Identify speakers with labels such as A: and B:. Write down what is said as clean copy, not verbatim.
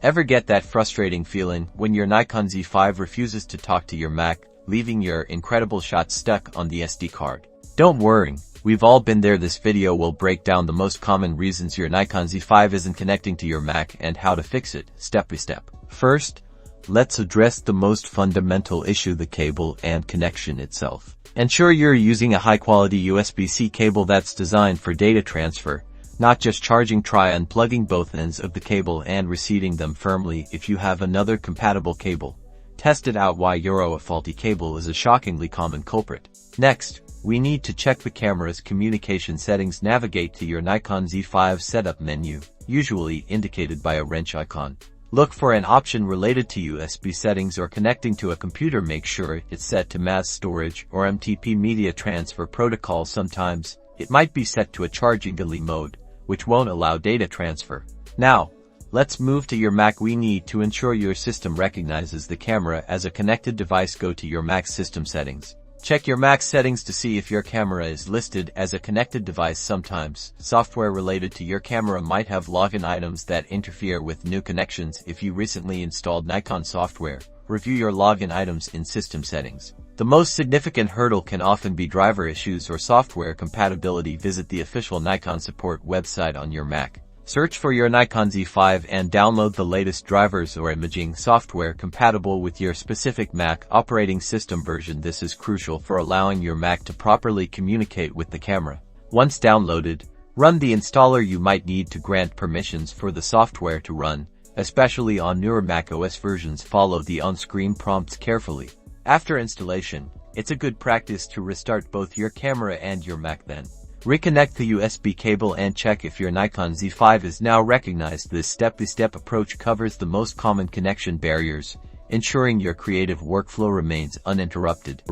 A: Ever get that frustrating feeling when your Nikon Z5 refuses to talk to your Mac, leaving your incredible shot stuck on the SD card? Don't worry, we've all been there. This video will break down the most common reasons your Nikon Z5 isn't connecting to your Mac and how to fix it, step by step. First, let's address the most fundamental issue: the cable and connection itself. Ensure you're using a high-quality USB-C cable that's designed for data transfer, not just charging. Try unplugging both ends of the cable and reseating them firmly. If you have another compatible cable, test it out. A faulty cable is a shockingly common culprit. Next, we need to check the camera's communication settings. Navigate to your Nikon Z5 setup menu, usually indicated by a wrench icon. Look for an option related to USB settings or connecting to a computer. Make sure it's set to mass storage or MTP media transfer protocol. Sometimes it might be set to a charging delay mode, which won't allow data transfer. Now, let's move to your Mac. We need to ensure your system recognizes the camera as a connected device. Go to your Mac's system settings. Check your Mac's settings to see if your camera is listed as a connected device. Sometimes, software related to your camera might have login items that interfere with new connections. If you recently installed Nikon software, review your login items in system settings. The most significant hurdle can often be driver issues or software compatibility. Visit the official Nikon support website on your Mac. Search for your Nikon Z5 and download the latest drivers or imaging software compatible with your specific Mac operating system version. This is crucial for allowing your Mac to properly communicate with the camera. Once downloaded, run the installer. You might need to grant permissions for the software to run, especially on newer macOS versions. Follow the on-screen prompts carefully. After installation, it's a good practice to restart both your camera and your Mac. Then, reconnect the USB cable and check if your Nikon Z5 is now recognized. This step-by-step approach covers the most common connection barriers, ensuring your creative workflow remains uninterrupted.